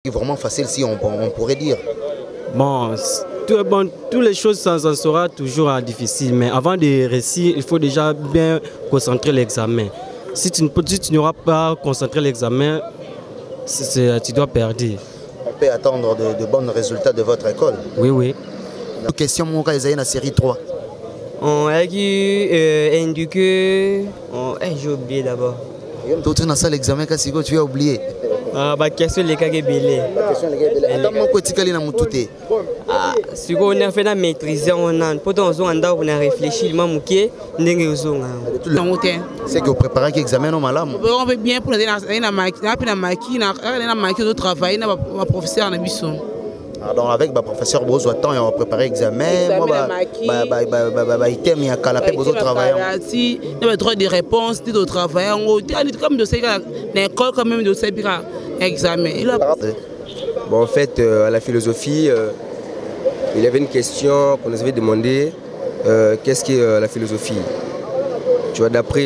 Vraiment facile si on pourrait dire. Bon, toutes les choses ça sera toujours difficile, mais avant de réussir, il faut déjà bien concentrer l'examen. Si tu n'auras pas concentré l'examen, tu dois perdre. On peut attendre de bons résultats de votre école. Oui, oui. La question, mon cas, est la série 3. On a indiqué. J'ai oublié d'abord. Tu as ça l'examen, tu as oublié. La question les cas belé. Attends, moi, quoi, tu as ce qu'on a fait la maîtriser, on a réfléchi, c'est que vous préparez l'examen au malam. On veut bien pour la travail, ma professeur donc avec le professeur Bozo temps on va préparer l'examen. Moi item ya calapé Bozo travail. Si il y a droit de réponse de travail, on comme de l'école quand même de ces examen. Bon, en fait à la philosophie il y avait une question qu'on nous avait demandé qu'est-ce qu'est la philosophie? Tu vois, d'après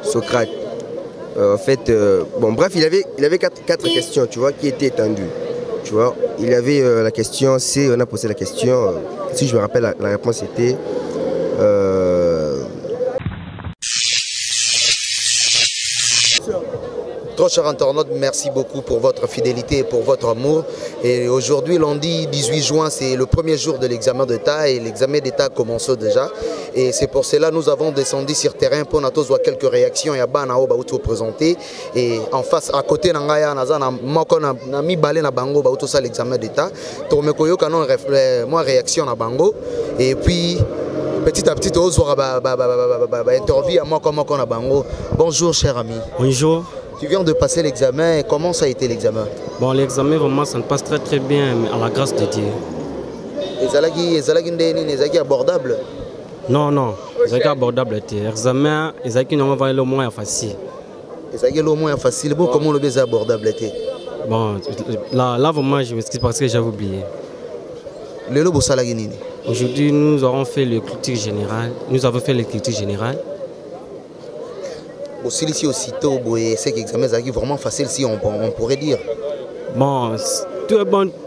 Socrate. En fait bon bref, il avait quatre questions, tu vois, qui étaient étendues. Tu vois, il y avait la question, on a posé la question, si je me rappelle, la réponse était Trop chers internautes, merci beaucoup pour votre fidélité et pour votre amour. Et aujourd'hui, lundi 18 juin, c'est le premier jour de l'examen d'État et l'examen d'État commence déjà. Et c'est pour cela que nous avons descendu sur terrain pour nous voir quelques réactions et à présenter. Et en face, à côté, nous avons mis balé na bango l'examen d'État. Pour me koyo kanon moi réaction na bango et puis petit à petit on va interview à moi comme na bango. Bonjour cher ami. Bonjour. Tu viens de passer l'examen, comment ça a été l'examen? Bon, l'examen vraiment ça ne passe très bien, mais à la grâce de Dieu. Les abordable? Non, les abordable. L'examen, les on va le moins facile. Les le moins facile, bon, comment le abordable? Bon, là vraiment je m'excuse parce que j'avais oublié. Aujourd'hui nous avons fait le critique général. Nous avons fait le critique général. Aussi ici aussitôt, c'est l'examen est vraiment facile si on pourrait dire. Bon,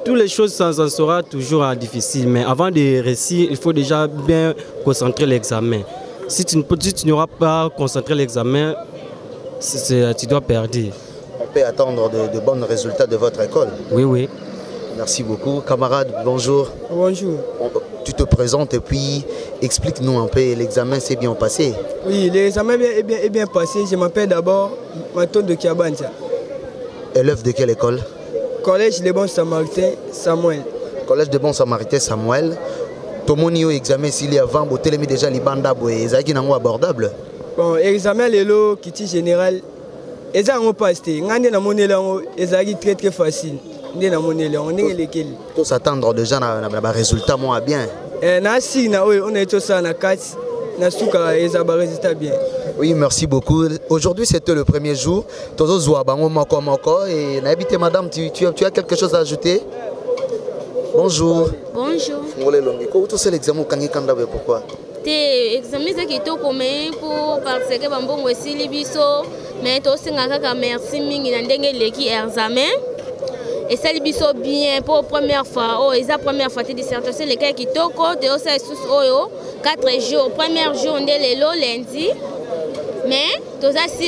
toutes les choses ça sera toujours difficile, mais avant de réussir, il faut déjà bien concentrer l'examen. Si tu n'auras pas concentré l'examen, tu dois perdre. On peut attendre de bons résultats de votre école. Oui, oui. Merci beaucoup. Camarade, bonjour. Bonjour. Tu te présentes et puis explique-nous un peu, l'examen s'est bien passé? Oui, l'examen est bien passé. Je m'appelle d'abord Maton de Kiabanza. Élève de quelle école? Collège des Bons Samaritains Samuel. Collège des Bons Samaritains Samuel. Tout le monde a examen s'il y a 20, tu as déjà les bandes abordable. Bon, examen le kiti général. Ils ont passé. Ils ont très facile. Tous attendre déjà un résultat moins bien. Oui, merci beaucoup. Aujourd'hui, c'était le premier jour. Et madame, tu as quelque chose à ajouter? Bonjour. Bonjour. Pourquoi? L'examen est pour parce que bambongo aussi libiso, mais aussi merci mingi na ndenge leki examen. Et ça libiso bien pour la première fois. Oh, c'est la première fois de dissertation les cas qui toko de ça sous 4 jours. Premier jour on est le lundi. Mais tout ça si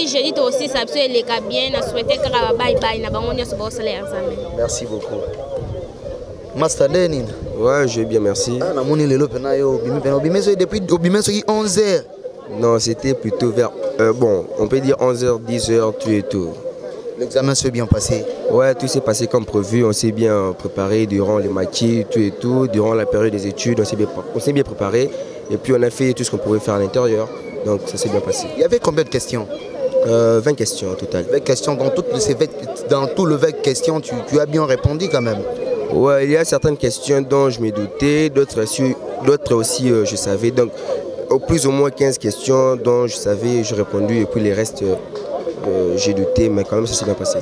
jeudi aussi ça peut les cas bien na souhaiter que bye bye na bango nyo so l'examen. Merci beaucoup. Master Lenin. Ouais, je vais bien, merci. Ah, depuis 11h. Non, c'était plutôt vers, bon, on peut dire 11h, 10h, tout et tout. L'examen s'est bien passé? Ouais, tout s'est passé comme prévu. On s'est bien préparé durant les maquis, tout et tout. Durant la période des études, on s'est bien préparé. Et puis on a fait tout ce qu'on pouvait faire à l'intérieur. Donc ça s'est bien passé. Il y avait combien de questions? 20 questions au total. 20 questions. Dans tout le 20 questions, tu as bien répondu quand même? Ouais, il y a certaines questions dont je me doutais, d'autres aussi je savais. Donc au plus ou moins 15 questions dont je savais, j'ai répondu. Et puis les restes, j'ai douté, mais quand même ça s'est bien passé.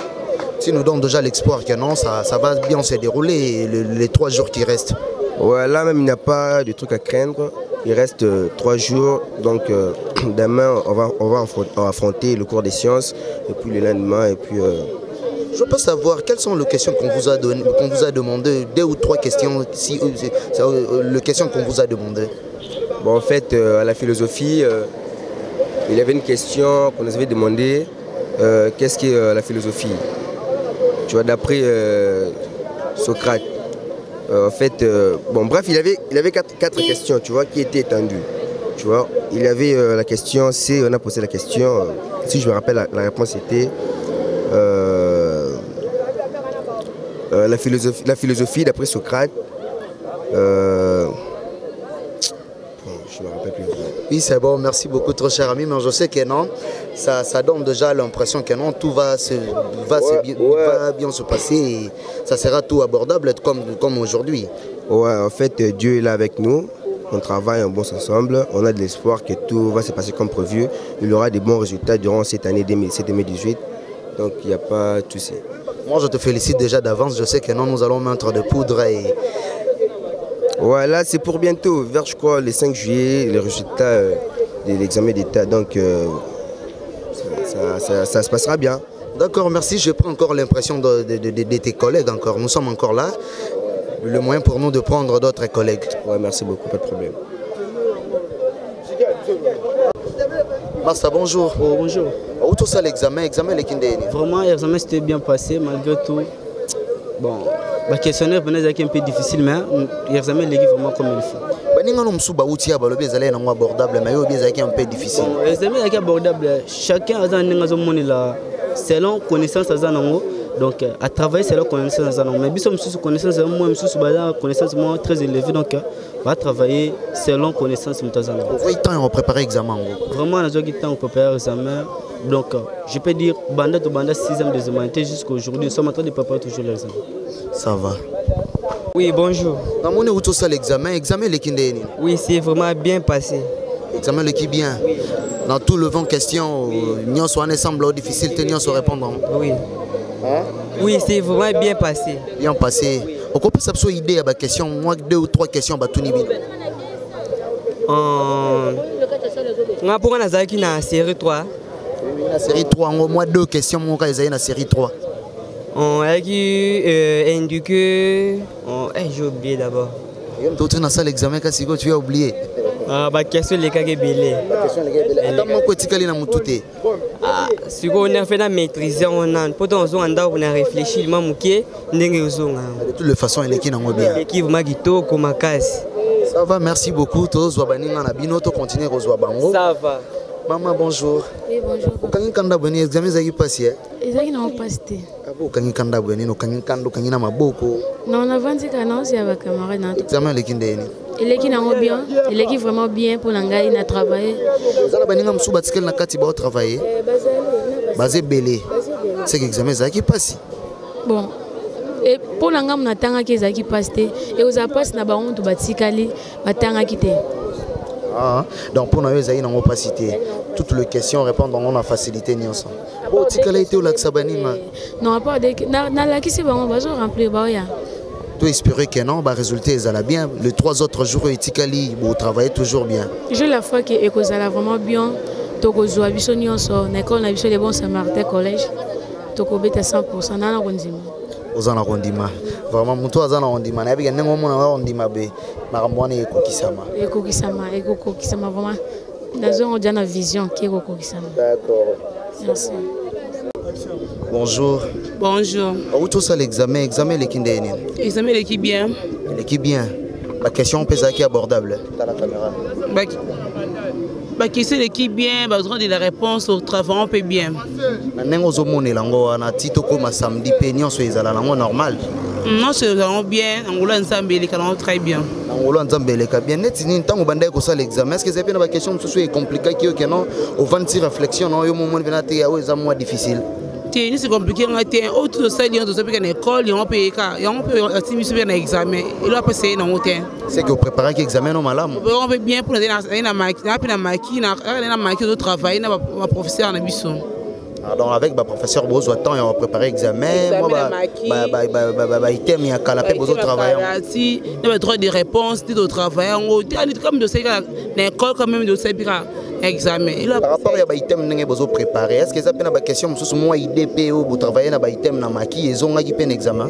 Tu nous donnes déjà l'espoir que non, ça va bien se dérouler les 3 jours qui restent? Ouais, là même il n'y a pas de truc à craindre. Il reste 3 jours, donc demain on va affronter le cours des sciences, et puis le lendemain, et puis Je peux savoir quelles sont les questions qu'on vous a donné, qu'on vous a demandé, 2 ou 3 questions, si, les questions qu'on vous a demandées. Bon, en fait, à la philosophie, il y avait une question qu'on nous avait demandé, qu'est-ce qu'est la philosophie? Tu vois, d'après Socrate. En fait, bon, bref, il avait quatre questions, tu vois, qui étaient étendues. Tu vois, il y avait la question, on a posé la question, si je me rappelle, la réponse était la philosophie d'après Socrate. Je me rappelle plus. Oui, c'est bon, merci beaucoup, trop cher ami, mais je sais que non, ça donne déjà l'impression que non, tout va bien se passer et ça sera tout abordable comme aujourd'hui. Ouais, en fait, Dieu est là avec nous, on travaille en bon ensemble, on a de l'espoir que tout va se passer comme prévu, il y aura des bons résultats durant cette année 2018, donc il n'y a pas de souci. Moi, je te félicite déjà d'avance, je sais que non, nous allons mettre de poudre et... Ouais, là c'est pour bientôt, vers je crois le 5 juillet, les résultats de l'examen d'État, donc ça se passera bien. D'accord, merci, je prends encore l'impression de tes collègues encore, nous sommes encore là, le moyen pour nous de prendre d'autres collègues. Ouais, merci beaucoup, pas de problème. Massa, bonjour. Oh, bonjour. Où tout ça l'examen les Kindéni? Vraiment, l'examen s'était bien passé malgré tout. Bon, le questionnaire venait un peu difficile, mais l'examen est vraiment comme il faut. Abordable, mais un peu difficile. L'examen est abordable. Chacun a selon connaissance. Donc, à travailler selon connaissance. Mais si on a connaissance très élevée, donc on va travailler selon connaissance. Vous temps on prépare l'examen? Vraiment, on a temps pour préparer l'examen. Donc, je peux dire, banda 6e des humanités jusqu'à aujourd'hui, nous sommes en train de préparer toujours l'examen. Ça va. Oui, bonjour. Où tout ça l'examen les Kindéni? Oui, c'est vraiment bien passé. Examen le qui bien. Dans tout le vent question, n'y soit semble difficile, n'y se répondre. Oui. Hein? Oui, c'est vraiment bien passé. Bien passé. On peut savoir une idée à la question, moi 2 ou 3 questions à tout niveau. On a pour la série 3. La série 3, au moins 2 questions, moi j'ai la série 3. On a indiqué. J'ai oublié d'abord. Tu as ça l'examen, tu as oublié. La question les cas belé. Si on a fait la maîtrise, on a réfléchi, on a de toutes les façons, il est qui n'a bien. L'équipe Magito comme à casse. Ça va, merci beaucoup. Ça va. Maman, bonjour. Oui, bonjour. Quand on a un examen, vous avez passé? Ils n'ont pas passé. Quand on a un non, on a vendu que non, c'est avec camarade. examen, les Kindéni. Il est qui n'a bien, il est qui vraiment bien pour l'anglais, il a travaillé. Vous avez un sous bâtiment na kati ba travailler. Basé belé. C'est l'examen ça qui passe. Bon. Et pour l'anglais, on attend que ça qui passe et aux appas na ba on to batikali batanga kité. Ah, donc pour nous ils n'ont pas cité toutes les questions répondre on a facilité ni ensemble. Bon, tikala été au lac Sabani ma. Non, pas de na la qui c'est bon, on va remplir ba ya. Tu espérer que non, bah résultat ils allaient bien. Les 3 autres jours itikali bon travailler toujours bien. Je la fois que ekozala vraiment bien. Toko zoa biso nyonso na école na biso les bons Samaritains collège. Toko beta 100% na rondima. Ozana rondima. Vraiment muto azana rondima na biga nengo mona rondima be makamwana ekokisama. Ekokisama vraiment. Nazo on a vision qui ekokisama. D'accord. Merci. Bonjour. Bonjour. Où tout ça l'examen les Kindéni? Examen l'équipe bien. L'équipe bien. La question peut être abordable. Dans la caméra. Question l'équipe bien, de la réponse au travail on peut bien. Maintenant aux hommes lango na tito comme samedi pénion so ezala lango normal. Non c'est vraiment bien, angola nzambe les calons très bien. Angola nzambe les bien net ni ntango banda ko ça l'examen. Est-ce que c'est une question est compliquée qui non au 26 réflexion non yo moment venate ya za moins difficile. C'est compliqué on a été autour de ça lion de ça puis l'école on peut assumer bien l'examen et là passer dans hôtel. C'est que préparer l'examen non malam. On peut bien pour na maki de travail na professeur na biso. Donc avec le professeur besoin temps et on préparer l'examen moi item ya calapé besoin travailler. Si il y a droit de réponse de travail on comme de ça l'école quand même de ça examen. Par rapport à l'item que vous avez préparé, est-ce que ça peut être une question, moi, IDP ou vous travaillez dans l'item dans Maki, ils ont un examen?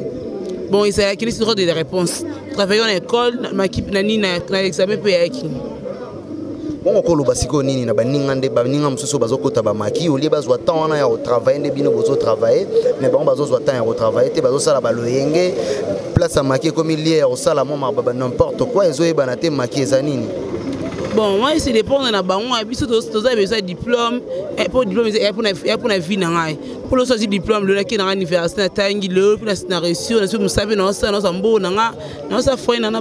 Bon, il s'agit de des réponses. Travaillons à l'école, Maki, l'examen peut être. Bon, on a basiko nini na baningande baninga msusu bazokota ba maki oli bazwa temps wana ya travailler nde bino bozo travailler mais bon bazozwa temps ya travailler te bazosala baloyenge place à maki comme il y a au sala moma baba n'importe quoi ezoyeba na te maki ezanini. Bon, moi, c'est dépend de la banque. Si tu as besoin de diplôme, pour diplôme, pour la vie, pour le choisir diplôme, le qui est dans l'université, tu as reçu, tu savais, non, ça, non, ça, non, ça, foi, non,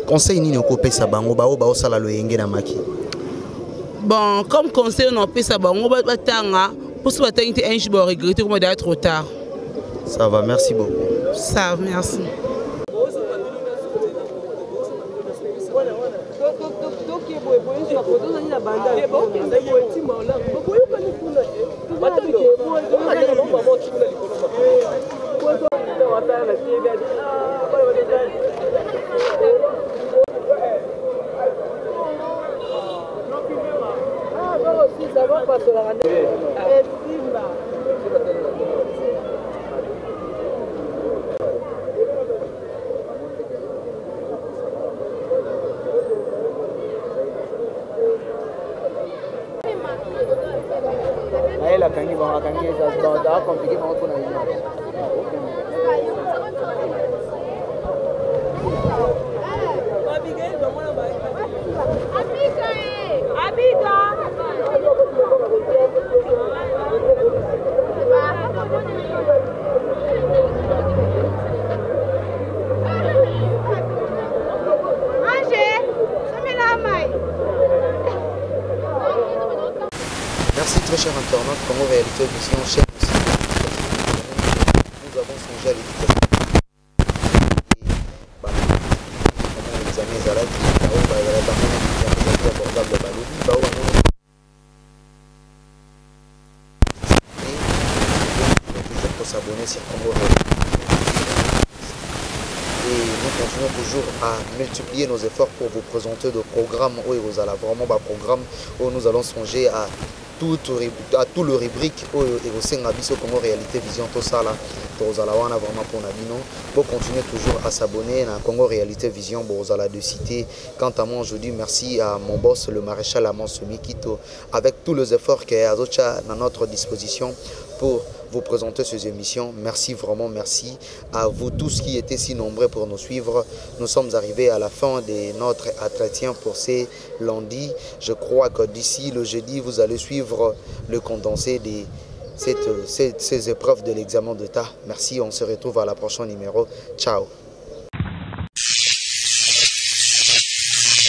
conseil ni okopé sa bango ba o sala lo yenge na maki. Bon, comme conseil on peut ça bango ba tanga pour se battre un jour regretter comme d'être trop tard. Ça va, merci beaucoup. Ça, merci. Merci très cher internaute, Congo Réalité Vision, cher aussi. Nous avons songé à l'éducation. Les années Zalak, pour s'abonner sur Congo Réalité. Et nous continuons toujours à multiplier nos efforts pour vous présenter de programmes où vous allez vraiment des programmes où nous allons songer à tout le rubrique et au sein de Congo Réalité Vision tout ça là pour vous allez vraiment pour Nabino pour continuer toujours à s'abonner à Congo Réalité Vision pour vous allez de citer. Quant à moi aujourd'hui merci à mon boss le maréchal Amon Sumikito avec tous les efforts qu'il y a à notre disposition pour vous présenter ces émissions. Merci vraiment, merci à vous tous qui étaient si nombreux pour nous suivre. Nous sommes arrivés à la fin de notre entretien pour ces lundis. Je crois que d'ici le jeudi, vous allez suivre le condensé de ces épreuves de l'examen d'État. Merci, on se retrouve à la prochaine numéro. Ciao.